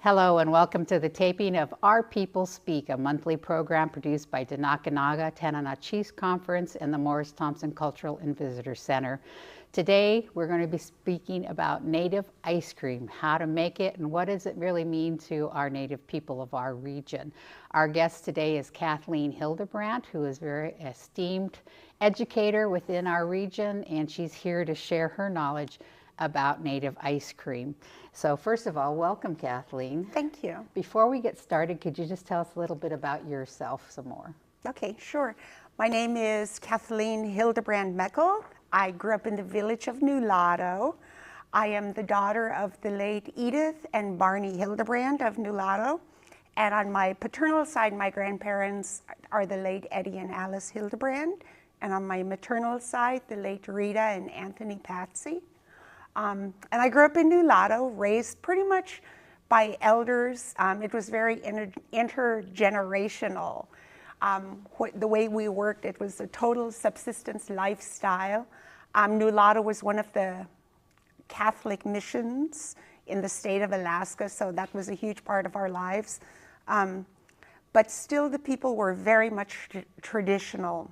Hello and welcome to the taping of Our People Speak, a monthly program produced by Danakanaga Tanana Chiefs Conference and the Morris Thompson Cultural and Visitor Center. Today we're going to be speaking about native ice cream, how to make it, and what does it really mean to our native people of our region. Our guest today is Kathleen Hildebrand, who is a very esteemed educator within our region, and she's here to share her knowledge about native ice cream. So first of all, welcome, Kathleen. Thank you. Before we get started, could you just tell us a little bit about yourself some more? Okay, sure. My name is Kathleen Hildebrand Meckel. I grew up in the village of Nulato. I am the daughter of the late Edith and Barney Hildebrand of Nulato. And on my paternal side, my grandparents are the late Eddie and Alice Hildebrand. And on my maternal side, the late Rita and Anthony Patsy. And I grew up in Nulato, raised pretty much by elders. It was very intergenerational. The way we worked, it was a total subsistence lifestyle. Nulato was one of the Catholic missions in the state of Alaska, so that was a huge part of our lives. But still, the people were very much traditional.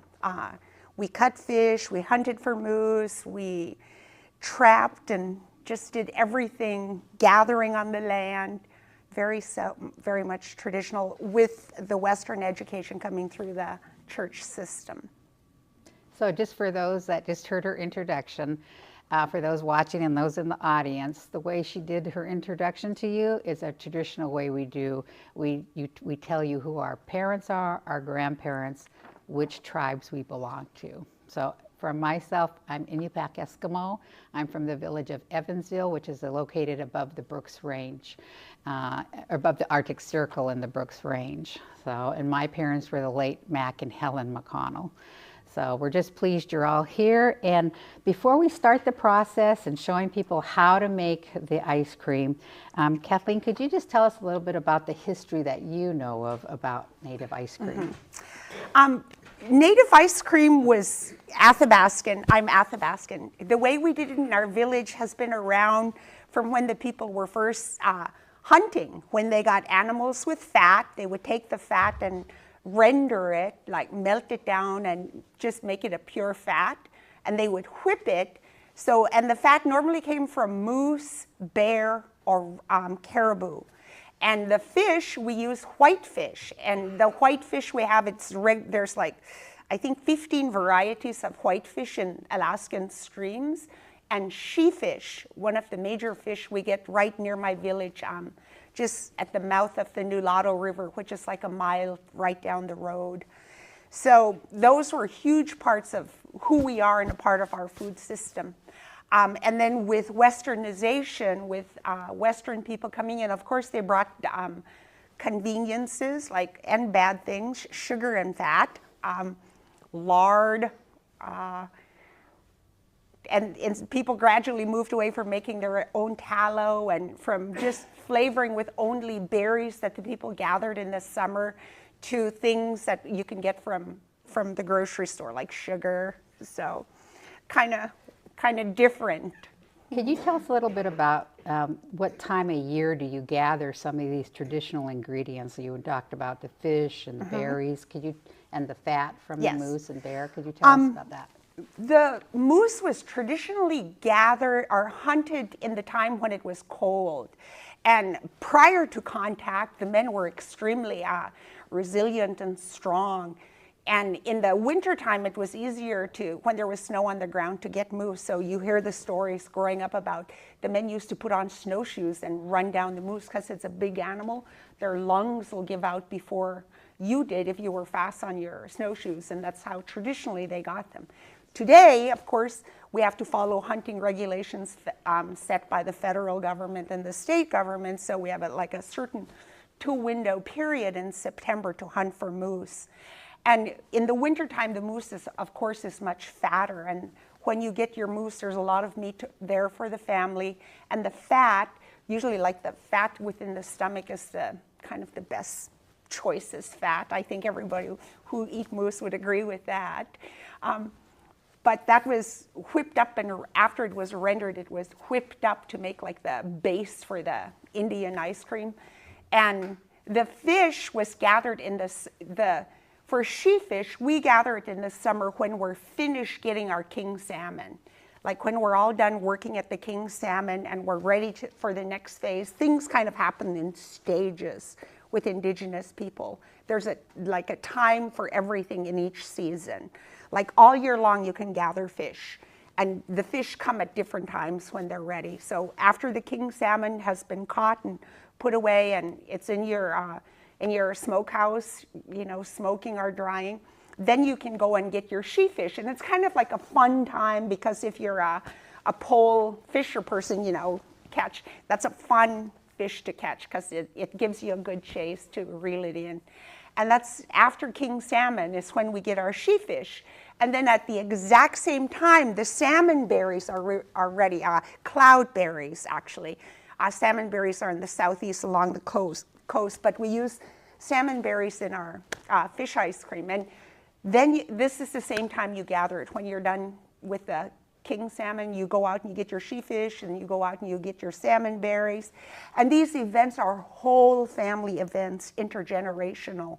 We cut fish, we hunted for moose, we trapped and just did everything, gathering on the land, very much traditional, with the Western education coming through the church system. So just for those that just heard her introduction, for those watching and those in the audience, the way she did her introduction to you is a traditional way we do. We tell you who our parents are, our grandparents, which tribes we belong to. So for myself, I'm Inupiaq Eskimo. I'm from the village of Evansville, which is located above the Brooks Range, above the Arctic Circle in the Brooks Range. So, and my parents were the late Mac and Helen McConnell. So we're just pleased you're all here. And before we start the process and showing people how to make the ice cream, Kathleen, could you just tell us a little bit about the history that you know of about native ice cream? Native ice cream was Athabascan. I'm Athabascan. The way we did it in our village has been around from when the people were first hunting. When they got animals with fat, they would take the fat and render it, like melt it down and just make it a pure fat, and they would whip it. So, and the fat normally came from moose, bear, or caribou. And the fish, we use whitefish. And the whitefish we have, there's like, I think 15 varieties of whitefish in Alaskan streams. And she-fish, one of the major fish we get right near my village, just at the mouth of the Nulato River, which is like a mile right down the road. So those were huge parts of who we are and a part of our food system. And then with westernization, with Western people coming in, of course they brought conveniences and bad things, sugar and fat, lard, and people gradually moved away from making their own tallow and from just flavoring with only berries that the people gathered in the summer to things that you can get from the grocery store, like sugar. So kind of different. Can you tell us a little bit about what time of year do you gather some of these traditional ingredients? You talked about the fish and the berries. And the fat from the moose and bear. Could you tell us about that? The moose was traditionally gathered or hunted in the time when it was cold. And prior to contact, the men were extremely resilient and strong. And in the wintertime, it was easier when there was snow on the ground, to get moose. So you hear the stories growing up about the men used to put on snowshoes and run down the moose because it's a big animal. Their lungs will give out before you did if you were fast on your snowshoes, and that's how traditionally they got them. Today, of course, we have to follow hunting regulations set by the federal government and the state government, so we have a certain 2-window period in September to hunt for moose. And in the wintertime, the moose of course is much fatter, and when you get your moose, there's a lot of meat there for the family, and the fat, usually like the fat within the stomach, is the kind of the best choicest fat. I think everybody who eat moose would agree with that. But that was whipped up, and after it was rendered, it was whipped up to make like the base for the Indian ice cream. And the fish was gathered in for she fish, we gather it in the summer when we're finished getting our king salmon. Like when we're all done working at the king salmon and we're ready for the next phase. Things kind of happen in stages with Indigenous people. There's like a time for everything in each season. Like all year long you can gather fish. And the fish come at different times when they're ready. So after the king salmon has been caught and put away and it's in your smokehouse, you know, smoking or drying, then you can go and get your she fish. And it's kind of like a fun time because if you're a pole fisher person, you know, that's a fun fish to catch because it gives you a good chase to reel it in. And that's after king salmon is when we get our she fish. And then at the exact same time, the salmon berries are ready, cloudberries actually. Salmon berries are in the southeast along the coast, but we use salmon berries in our fish ice cream. And then this is the same time you gather it. When you're done with the king salmon, you go out and you get your she fish, and you go out and you get your salmon berries. And these events are whole family events, intergenerational.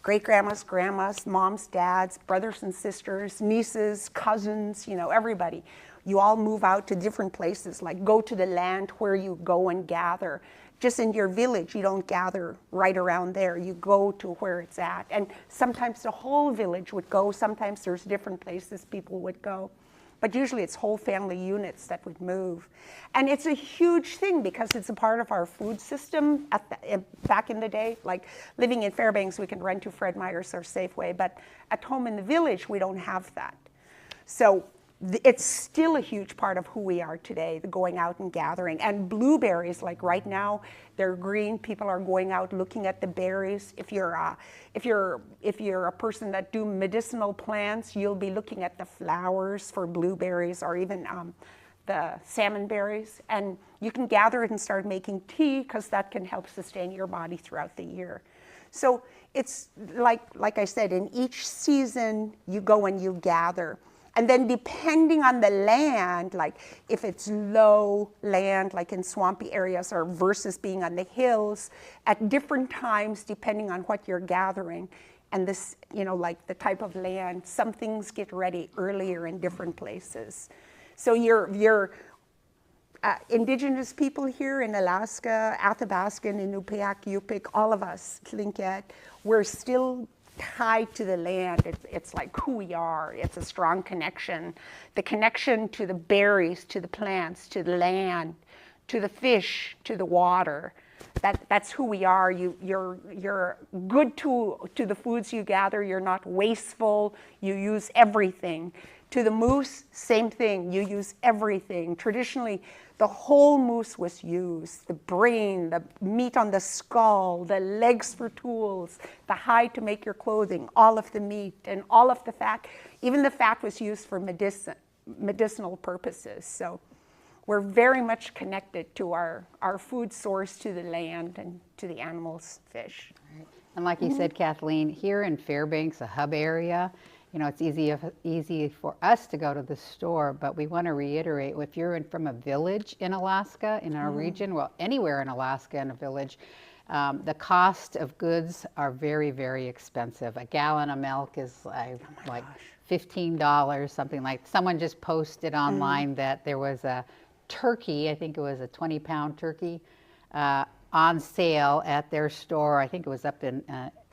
Great-grandmas, grandmas, moms, dads, brothers and sisters, nieces, cousins, you know, everybody. You all move out to different places, like go to the land where you go and gather. Just in your village, you don't gather right around there. You go to where it's at. And sometimes the whole village would go. Sometimes there's different places people would go. But usually it's whole family units that would move. And it's a huge thing because it's a part of our food system back in the day. Like living in Fairbanks, we can run to Fred Meyer's or Safeway, but at home in the village, we don't have that. So it's still a huge part of who we are today, the going out and gathering. And blueberries, like right now, they're green. People are going out looking at the berries. If you're a person that do medicinal plants, you'll be looking at the flowers for blueberries or even the salmon berries. And you can gather it and start making tea because that can help sustain your body throughout the year. So it's like I said, in each season, you go and you gather. And then depending on the land, like if it's low land, like in swampy areas or versus being on the hills, at different times, depending on what you're gathering, and this, you know, like the type of land, some things get ready earlier in different places. So your Indigenous people here in Alaska, Athabascan, Inupiaq, Yupik, all of us, Tlingit, we're still tied to the land. It's like who we are. It's a strong connection. The connection to the berries, to the plants, to the land, to the fish, to the water. That's who we are. You're good to the foods you gather. You're not wasteful. You use everything. To the moose, same thing. You use everything. Traditionally, the whole moose was used. The brain, the meat on the skull, the legs for tools, the hide to make your clothing, all of the meat and all of the fat. Even the fat was used for medicinal purposes. So we're very much connected to our food source, to the land and to the animals, fish. Right. And like you said, Kathleen, here in Fairbanks, a hub area, you know, it's easy for us to go to the store, but we want to reiterate, if you're from a village in Alaska, in our region, well, anywhere in Alaska in a village, the cost of goods are very, very expensive. A gallon of milk is like $15, something like. Someone just posted online that there was a turkey, I think it was a 20-pound turkey, on sale at their store. I think it was up in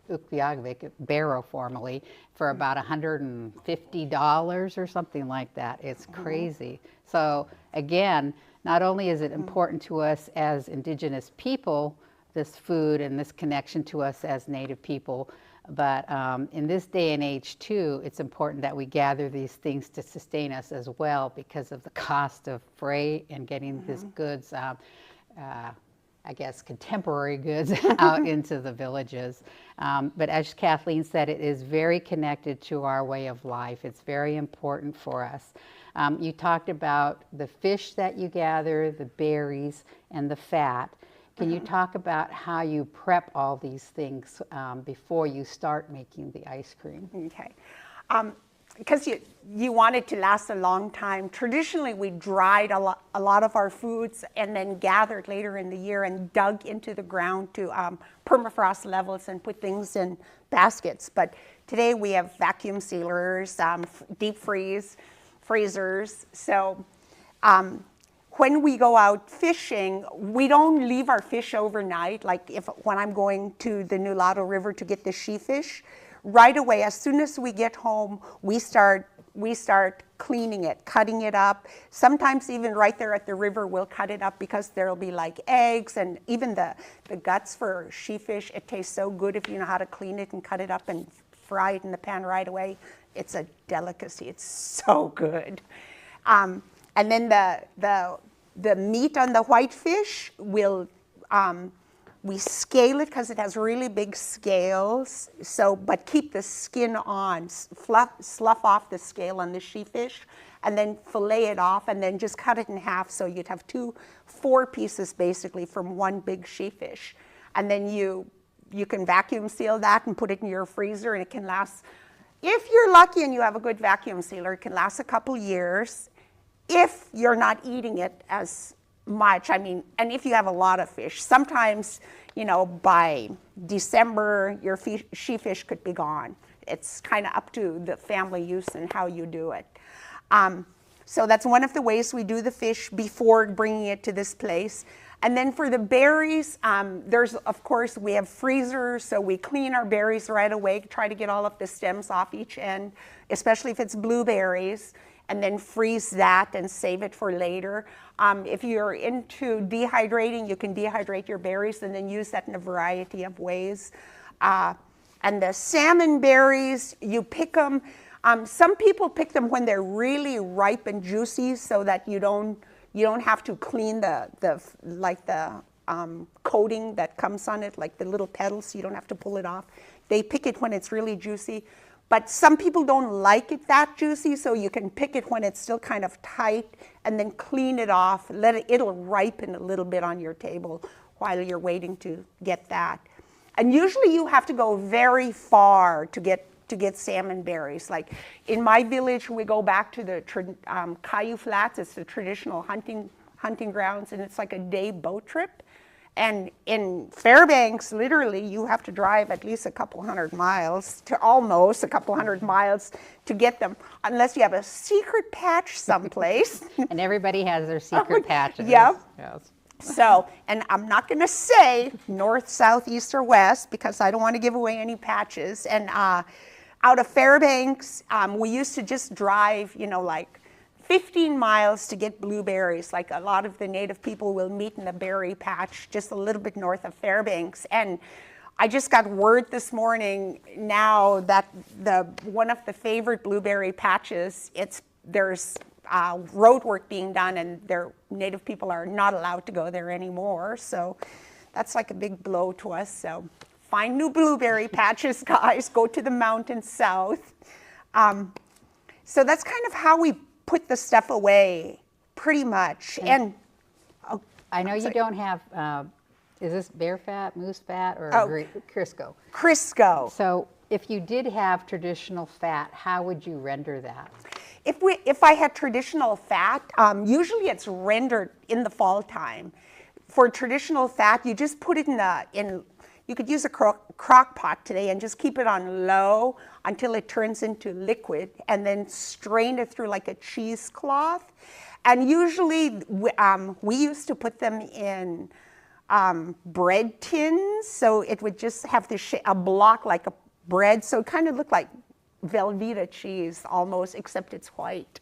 Ukviagvik, Barrow formerly, for about $150 or something like that. It's crazy. So again, not only is it important to us as Indigenous people, this food and this connection to us as Native people, but in this day and age too, it's important that we gather these things to sustain us as well because of the cost of freight and getting these goods I guess, contemporary goods out into the villages. But as Kathleen said, it is very connected to our way of life. It's very important for us. You talked about the fish that you gather, the berries, and the fat. Can you talk about how you prep all these things before you start making the ice cream? Okay. because you want it to last a long time. Traditionally, we dried a lot of our foods and then gathered later in the year and dug into the ground to permafrost levels and put things in baskets. But today we have vacuum sealers, deep freezers. So when we go out fishing, we don't leave our fish overnight. Like when I'm going to the Nulato River to get the she fish, right away, as soon as we get home, we start cleaning it, cutting it up. Sometimes even right there at the river, we'll cut it up because there'll be like eggs and even the guts for she fish. It tastes so good if you know how to clean it and cut it up and fry it in the pan right away. It's a delicacy. It's so good. And then the meat on the whitefish we scale it because it has really big scales. But keep the skin on, slough off the scale on the she fish, and then fillet it off, and then just cut it in half so you'd have 4 pieces basically from one big she fish. And then you can vacuum seal that and put it in your freezer, and it can last. If you're lucky and you have a good vacuum sealer, it can last a couple years. If you're not eating it as much, and if you have a lot of fish, sometimes, by December, your she fish could be gone. It's kind of up to the family use and how you do it. So that's one of the ways we do the fish before bringing it to this place. And then for the berries, of course, we have freezers, so we clean our berries right away, try to get all of the stems off each end, especially if it's blueberries, and then freeze that and save it for later. If you're into dehydrating, you can dehydrate your berries and then use that in a variety of ways. And the salmon berries, you pick them. Some people pick them when they're really ripe and juicy so that you don't have to clean the coating that comes on it, like the little petals, so you don't have to pull it off. They pick it when it's really juicy. But some people don't like it that juicy, so you can pick it when it's still kind of tight and then clean it off. It'll ripen a little bit on your table while you're waiting to get that. And usually you have to go very far to get salmon berries. Like in my village, we go back to the Caillou Flats. It's the traditional hunting grounds, and it's like a day boat trip. And in Fairbanks, literally, you have to drive at least a couple hundred miles to almost a couple hundred miles to get them, unless you have a secret patch someplace. And everybody has their secret patches. Yep. Yes. So, and I'm not going to say north, south, east, or west because I don't want to give away any patches. And out of Fairbanks, we used to just drive, like 15 miles to get blueberries. Like a lot of the native people will meet in the berry patch just a little bit north of Fairbanks. And I just got word this morning now that one of the favorite blueberry patches, there's road work being done, and their native people are not allowed to go there anymore. So that's like a big blow to us. So find new blueberry patches, guys. Go to the mountains south. So that's kind of how we put the stuff away, pretty much. And I know you don't have, is this bear fat, moose fat, or Crisco? Crisco. So if you did have traditional fat, how would you render that? If I had traditional fat, usually it's rendered in the fall time. For traditional fat, you just put it you could use a crock pot today and just keep it on low until it turns into liquid, and then strain it through like a cheesecloth. And usually we used to put them in bread tins, so it would just have a block like a bread, so it kind of looked like Velveeta cheese almost, except it's white.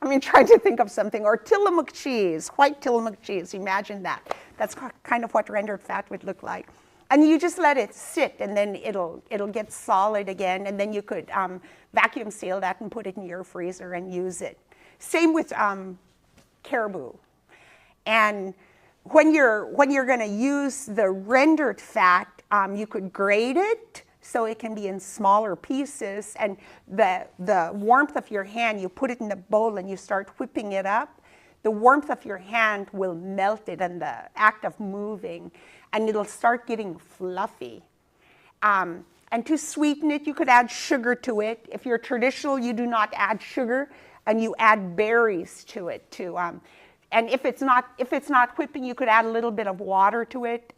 Trying to think of something. Or Tillamook cheese, white Tillamook cheese, imagine that. That's kind of what rendered fat would look like. And you just let it sit, and then it'll get solid again, and then you could vacuum seal that and put it in your freezer and use it. Same with caribou. And when you're going to use the rendered fat, you could grate it so it can be in smaller pieces, and the warmth of your hand, you put it in the bowl and you start whipping it up. The warmth of your hand will melt it in the act of moving, and it'll start getting fluffy. And And to sweeten it, you could add sugar to it. If you're traditional, you do not add sugar, and you add berries to it too. And if it's not whipping, you could add a little bit of water to it.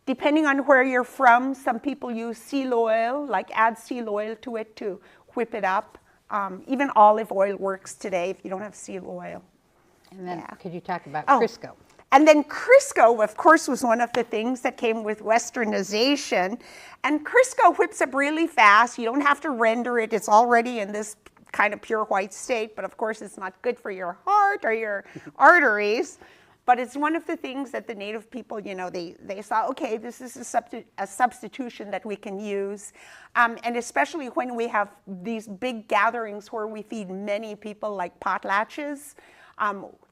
Depending on where you're from, some people use seal oil, like add seal oil to it to whip it up. Even olive oil works today if you don't have seal oil. And then could you talk about Crisco? And then Crisco, of course, was one of the things that came with westernization. And Crisco whips up really fast. You don't have to render it. It's already in this kind of pure white state. But of course, it's not good for your heart or your arteries. But it's one of the things that the native people, you know, they saw, okay, this is a substitution that we can use. And especially when we have these big gatherings where we feed many people, like potlatches.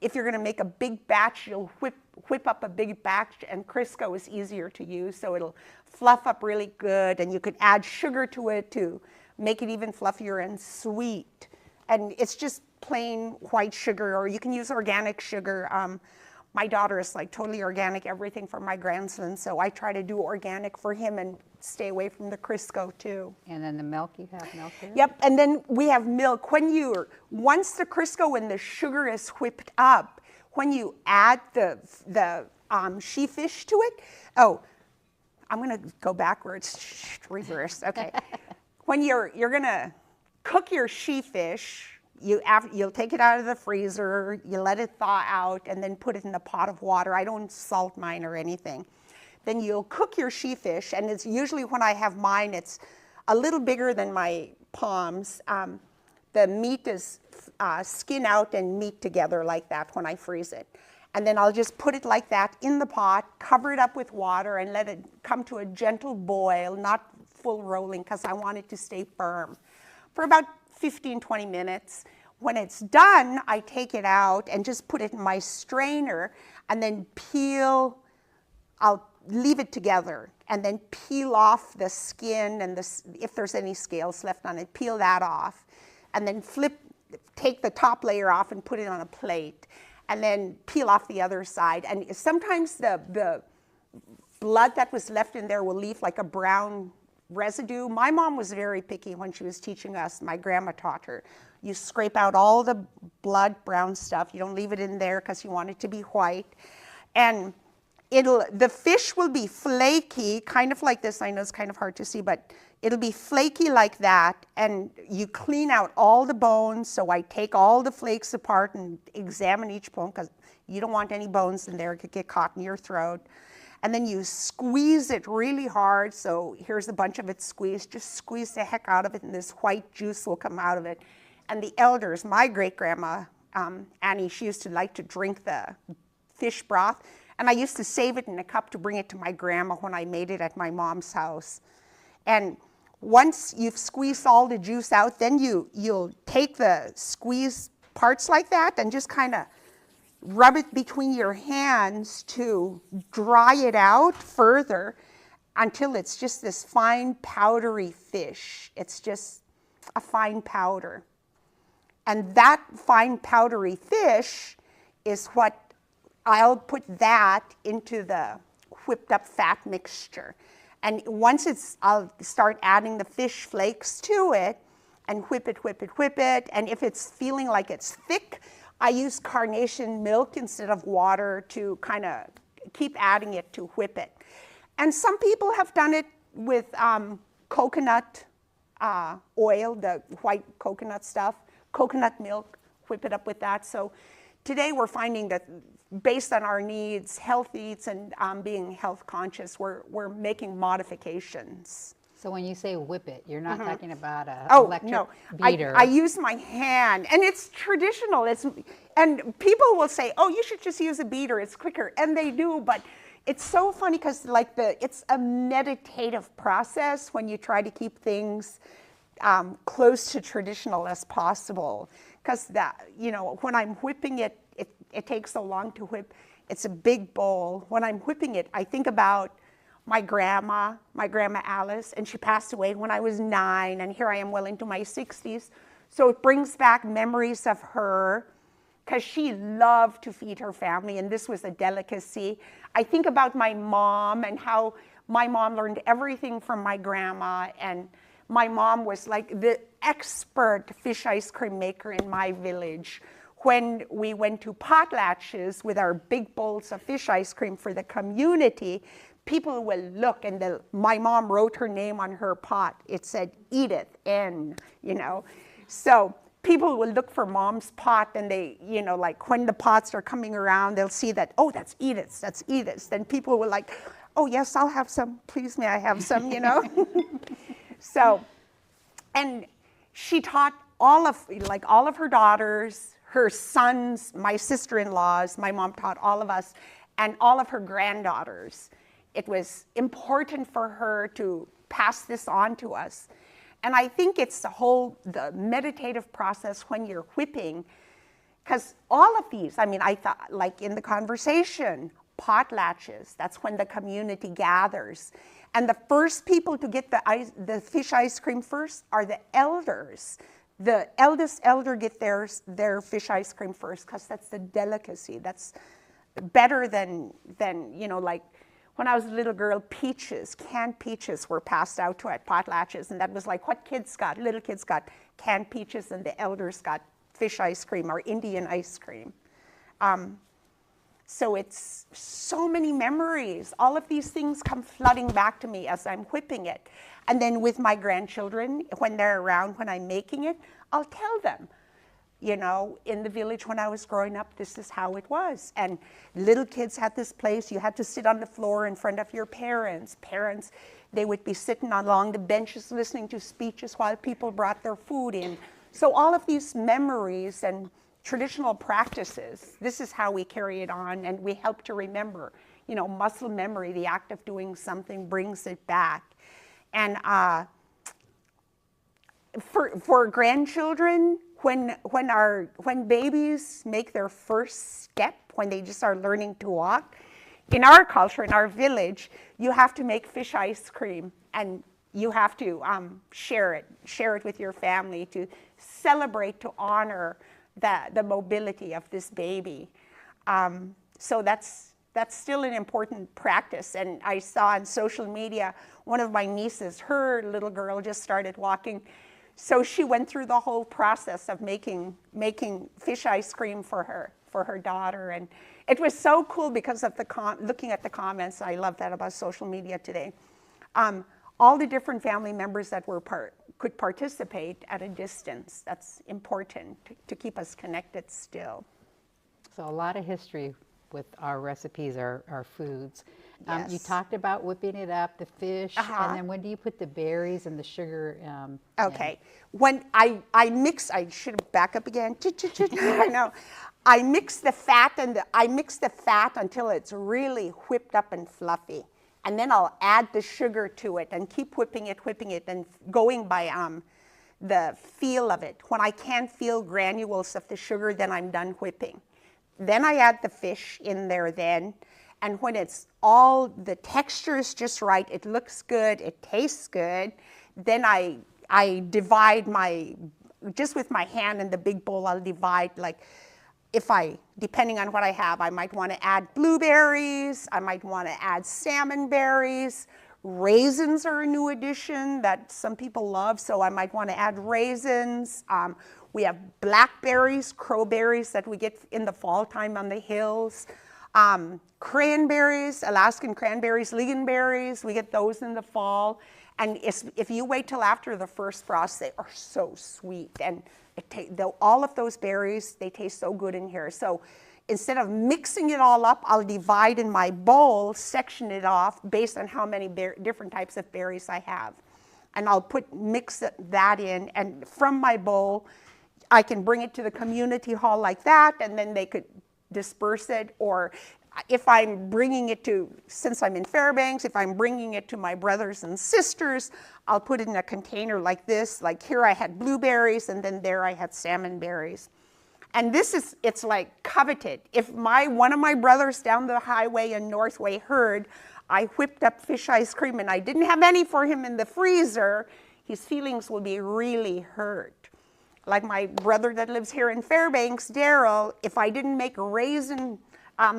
If you're going to make a big batch, you'll whip up a big batch, and Crisco is easier to use, so it'll fluff up really good, and you could add sugar to it to make it even fluffier and sweet. And it's just plain white sugar, or you can use organic sugar. My daughter is like totally organic, everything for my grandson, so I try to do organic for him and stay away from the Crisco too. And then the milk, you have milk here? Yep, and then we have milk. Once the Crisco and the sugar is whipped up, when you add the she-fish to it, I'm gonna go backwards, reverse, okay. When you're gonna cook your she-fish, you'll take it out of the freezer, you let it thaw out, and then put it in a pot of water. I don't salt mine or anything. Then you'll cook your she-fish, and it's usually when I have mine, it's a little bigger than my palms. The meat is skin out and meat together like that when I freeze it. And then I'll just put it like that in the pot, cover it up with water, and let it come to a gentle boil, not full rolling, because I want it to stay firm, for about 15, 20 minutes. When it's done, I take it out and just put it in my strainer, and then I'll leave it together, and then peel off the skin and if there's any scales left on it, peel that off, and then take the top layer off and put it on a plate, and then peel off the other side. And sometimes the blood that was left in there will leave like a brown residue. My mom was very picky when she was teaching us. My grandma taught her. You scrape out all the blood, brown stuff. You don't leave it in there because you want it to be white. And the fish will be flaky, kind of like this. I know it's kind of hard to see, but it'll be flaky like that. And you clean out all the bones. So I take all the flakes apart and examine each bone, because you don't want any bones in there. It could get caught in your throat. And then you squeeze it really hard. So here's a bunch of it squeezed. Just squeeze the heck out of it, and this white juice will come out of it. And the elders, my great-grandma, Annie, she used to like to drink the fish broth. And I used to save it in a cup to bring it to my grandma when I made it at my mom's house. And once you've squeezed all the juice out, then you'll take the squeezed parts like that and just kind of rub it between your hands to dry it out further until it's just this fine powdery fish. It's just a fine powder. And that fine powdery fish is what I'll put that into the whipped up fat mixture. And once I'll start adding the fish flakes to it and whip it. And if it's feeling like it's thick, I use carnation milk instead of water to kind of keep adding it to whip it. And some people have done it with coconut oil, the white coconut stuff, coconut milk, whip it up with that. So today we're finding that based on our needs, health eats, and being health conscious, we're making modifications. So when you say whip it, you're not talking about an electric beater. I use my hand, and it's traditional. And people will say, oh, you should just use a beater, it's quicker, and they do, but it's so funny because it's a meditative process when you try to keep things close to traditional as possible. Because when I'm whipping it, it takes so long to whip. It's a big bowl. When I'm whipping it, I think about my grandma Alice, and she passed away when I was 9, and here I am well into my 60s. So it brings back memories of her, because she loved to feed her family, and this was a delicacy. I think about my mom and how my mom learned everything from my grandma, and my mom was like the expert fish ice cream maker in my village. When we went to potlatches with our big bowls of fish ice cream for the community, people will look, and my mom wrote her name on her pot. It said Edith N, you know. So people will look for mom's pot, and they, you know, like when the pots are coming around, they'll see that, oh, that's Edith's, that's Edith's. Then people will like, oh yes, I'll have some, please may I have some, you know. So, and she taught all of her daughters, her sons, my sister-in-laws, my mom taught all of us, and all of her granddaughters. It was important for her to pass this on to us. And I think it's the meditative process when you're whipping, because all of these, I mean, I thought, like in the conversation, potlatches, that's when the community gathers. And the first people to get the fish ice cream first are the elders. The eldest elder get their fish ice cream first, because that's the delicacy. That's better than, you know, like when I was a little girl, peaches, canned peaches were passed out to at potlatches, and that was like what kids got. Little kids got canned peaches, and the elders got fish ice cream or Indian ice cream. So it's so many memories. All of these things come flooding back to me as I'm whipping it. And then with my grandchildren, when they're around, when I'm making it, I'll tell them, you know, in the village when I was growing up, this is how it was. And little kids had this place. You had to sit on the floor in front of your parents. Parents, they would be sitting along the benches listening to speeches while people brought their food in. So all of these memories and traditional practices, this is how we carry it on, and we help to remember. You know, muscle memory, the act of doing something brings it back. And for grandchildren, when babies make their first step, when they just are learning to walk, in our culture, in our village, you have to make fish ice cream, and you have to share it with your family to celebrate, to honor the mobility of this baby. So that's still an important practice. And I saw on social media, one of my nieces, her little girl just started walking. So she went through the whole process of making fish ice cream for her daughter. And it was so cool because of looking at the comments. I love that about social media today. All the different family members that could participate at a distance. That's important to keep us connected still. So a lot of history with our recipes, our foods. Yes. You talked about whipping it up, the fish, and then when do you put the berries and the sugar Okay. When I should back up again. I know. I mix the fat until it's really whipped up and fluffy. And then I'll add the sugar to it and keep whipping it, and going by the feel of it. When I can't feel granules of the sugar, then I'm done whipping. Then I add the fish in there then. And when it's all, the texture is just right, it looks good, it tastes good, then I divide just with my hand in the big bowl, I'll divide, like, depending on what I have, I might want to add blueberries, I might want to add salmon berries. Raisins are a new addition that some people love, so I might want to add raisins. We have blackberries, crowberries that we get in the fall time on the hills. Cranberries, Alaskan cranberries, lingonberries, we get those in the fall. And if you wait till after the first frost, they are so sweet. And all of those berries, they taste so good in here. So instead of mixing it all up, I'll divide in my bowl, section it off based on how many different types of berries I have. And I'll mix that in, and from my bowl, I can bring it to the community hall like that, and then they could disperse it. Or if I'm bringing it since I'm in Fairbanks, if I'm bringing it to my brothers and sisters, I'll put it in a container like this. Like here I had blueberries, and then there I had salmon berries. And it's like coveted. If one of my brothers down the highway in Northway heard I whipped up fish ice cream and I didn't have any for him in the freezer, his feelings will be really hurt. Like my brother that lives here in Fairbanks, Daryl, if I didn't make raisin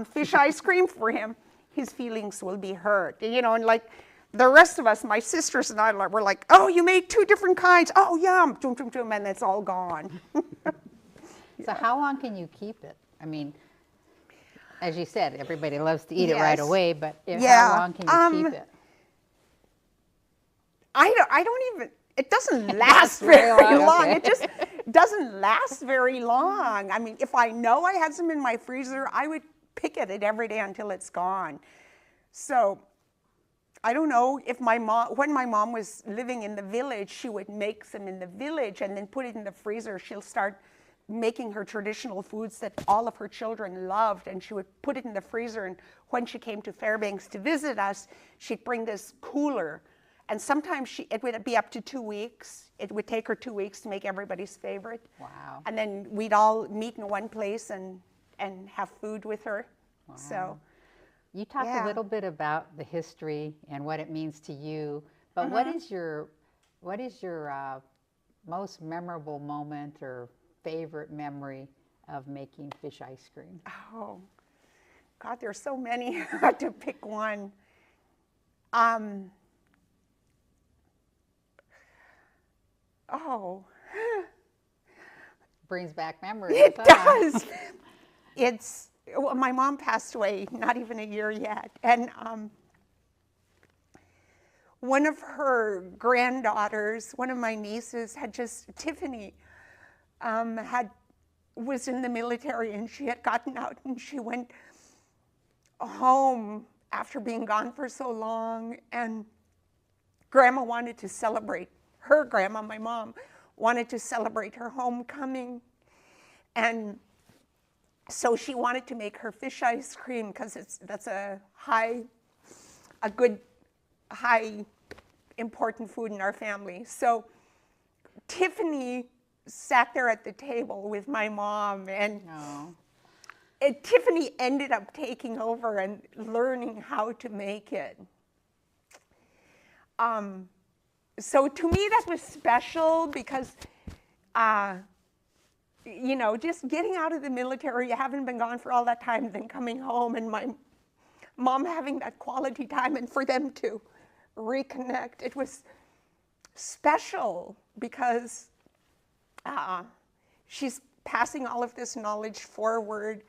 fish ice cream for him, his feelings will be hurt. You know, and like the rest of us, my sisters and I, were like, oh, you made 2 different kinds. Oh, yum, and it's all gone. So how long can you keep it? I mean, as you said, everybody loves to eat it right away, but how long can you keep it? I don't even, it doesn't last very long. Okay. It just doesn't last very long. I mean, if I know I had some in my freezer, I would pick at it every day until it's gone. So I don't know if when my mom was living in the village, she would make some in the village and then put it in the freezer. She'll start making her traditional foods that all of her children loved, and she would put it in the freezer. And when she came to Fairbanks to visit us, she'd bring this cooler. And sometimes it would be up to 2 weeks. It would take her 2 weeks to make everybody's favorite. Wow. And then we'd all meet in one place and have food with her. Wow. So you talked a little bit about the history and what it means to you, but what is your most memorable moment or favorite memory of making fish ice cream? Oh, God, there's so many to pick one. Oh. Brings back memories. It does. Well, my mom passed away not even a year yet. And one of her granddaughters, one of my nieces, Tiffany, was in the military, and she had gotten out, and she went home after being gone for so long, and Grandma wanted to celebrate. Her grandma, my mom, wanted to celebrate her homecoming, and so she wanted to make her fish ice cream because that's a good, high, important food in our family. So Tiffany sat there at the table with my mom, and Tiffany ended up taking over and learning how to make it. So to me, that was special because, you know, just getting out of the military, you haven't been gone for all that time, then coming home and my mom having that quality time, and for them to reconnect. It was special because she's passing all of this knowledge forward,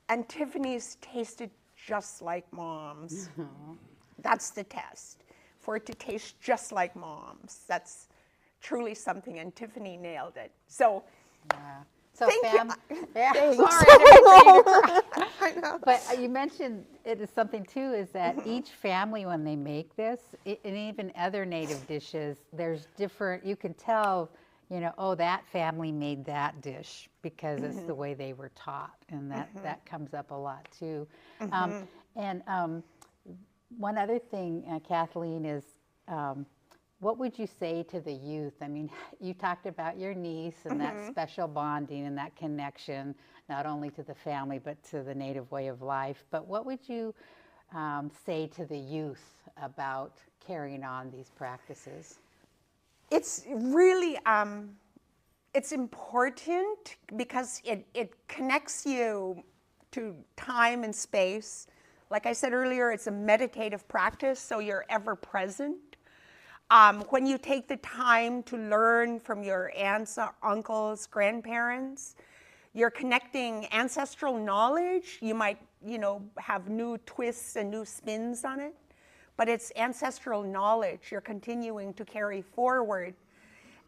and Tiffany's tasted just like Mom's. That's the test. For it to taste just like Mom's. That's truly something, and Tiffany nailed it. So, so thank you. Sorry, I I know. But you mentioned it is something too, is that each family, when they make this, and even other native dishes, there's different, you can tell, you know, oh, that family made that dish because it's the way they were taught, and that comes up a lot too. One other thing, Kathleen, is what would you say to the youth? I mean, you talked about your niece and that special bonding and that connection, not only to the family, but to the native way of life. But what would you say to the youth about carrying on these practices? It's really, it's important because it connects you to time and space. Like I said earlier, it's a meditative practice, so you're ever present. When you take the time to learn from your aunts, uncles, grandparents, you're connecting ancestral knowledge. You might, you know, have new twists and new spins on it, but it's ancestral knowledge you're continuing to carry forward.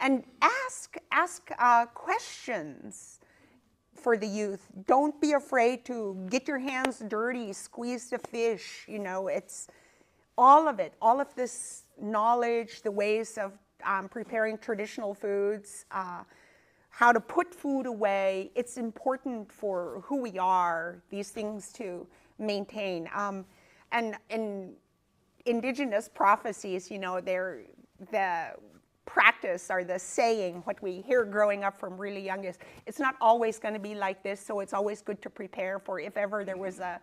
And ask questions for the youth. Don't be afraid to get your hands dirty, squeeze the fish, you know, it's all of it, all of this knowledge, the ways of preparing traditional foods, how to put food away. It's important for who we are, these things to maintain. And in indigenous prophecies, you know, they're the practice or the saying, what we hear growing up from really young is, it's not always going to be like this, so it's always good to prepare for if ever there was a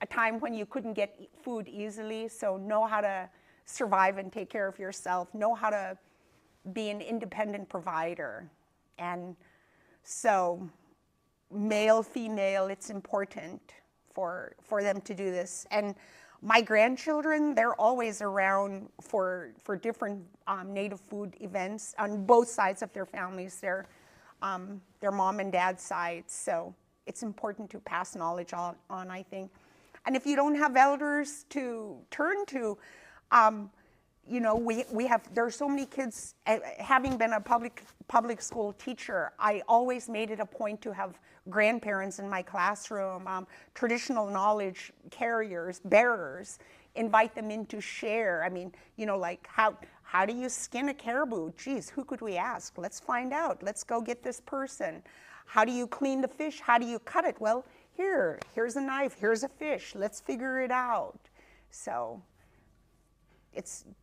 time when you couldn't get food easily. So know how to survive and take care of yourself, know how to be an independent provider. And so male, female, it's important for them to do this. And My grandchildren, they're always around for different native food events on both sides of their families, their mom and dad sides. So it's important to pass knowledge on, I think. And if you don't have elders to turn to, you know, there's so many kids. Having been a public school teacher, I always made it a point to have grandparents in my classroom, traditional knowledge carriers, bearers, invite them in to share. I mean, you know, like how do you skin a caribou? Geez, who could we ask? Let's find out. Let's go get this person. How do you clean the fish? How do you cut it? Well, here's a knife, here's a fish. Let's figure it out. So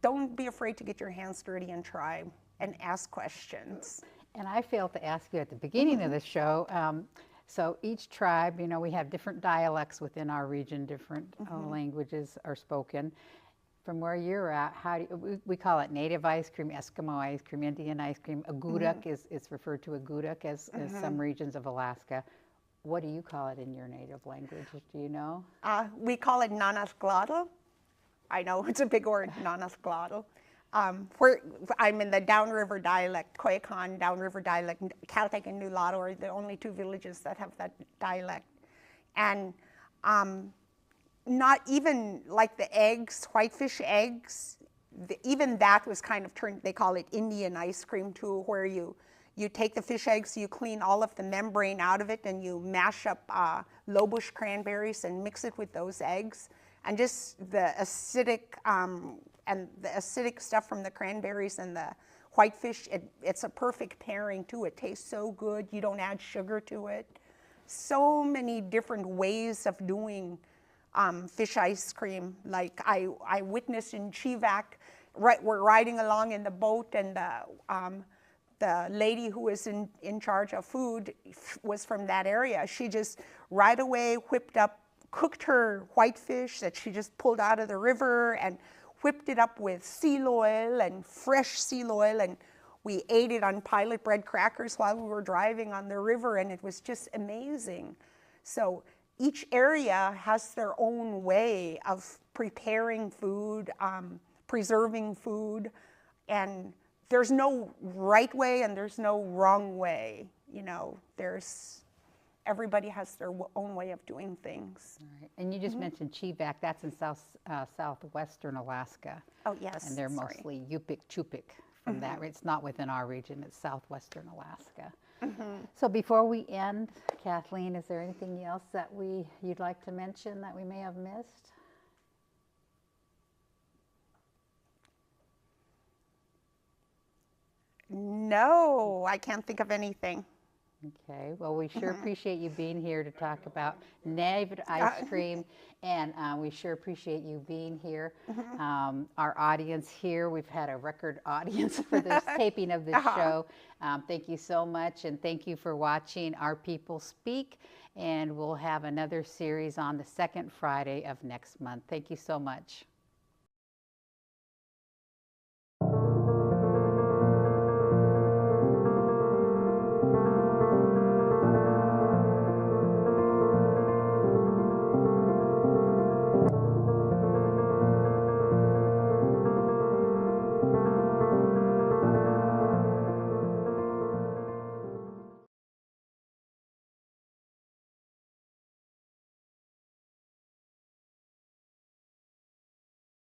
don't be afraid to get your hands dirty and try and ask questions. And I failed to ask you at the beginning of the show, so each tribe, you know, we have different dialects within our region, different languages are spoken. From where you're at, how do we call it native ice cream, Eskimo ice cream, Indian ice cream. Aguduk is referred to aguduk as some regions of Alaska. What do you call it in your native language? Do you know? We call it nanasglotl. I know it's a big word, nanasglotl. I'm in the downriver dialect, Koyukon downriver dialect. Caltech and Nulato are the only two villages that have that dialect. And not even like the eggs, whitefish eggs, even that was kind of turned, they call it Indian ice cream too, where you take the fish eggs, you clean all of the membrane out of it, and you mash up low bush cranberries and mix it with those eggs. And just the acidic stuff from the cranberries and the whitefish, it's a perfect pairing too. It tastes so good. You don't add sugar to it. So many different ways of doing fish ice cream. Like I witnessed in Chivac, we're riding along in the boat, and the lady who was in charge of food was from that area. She just right away cooked her whitefish that she just pulled out of the river and whipped it up with seal oil and fresh seal oil, and we ate it on pilot bread crackers while we were driving on the river, and it was just amazing. So each area has their own way of preparing food, preserving food, and there's no right way and there's no wrong way. You know, everybody has their own way of doing things. All right. And you just mentioned Chivac. That's in southwestern Alaska. Oh, yes. And they're mostly Yupik Chupik from that. It's not within our region. It's southwestern Alaska. So before we end, Kathleen, is there anything else that you'd like to mention that we may have missed? No, I can't think of anything. Okay, well, we sure appreciate you being here to talk about native ice cream, and we sure appreciate you being here. Our audience here, we've had a record audience for this taping of this show. Thank you so much, and thank you for watching Our People Speak, and we'll have another series on the second Friday of next month. Thank you so much.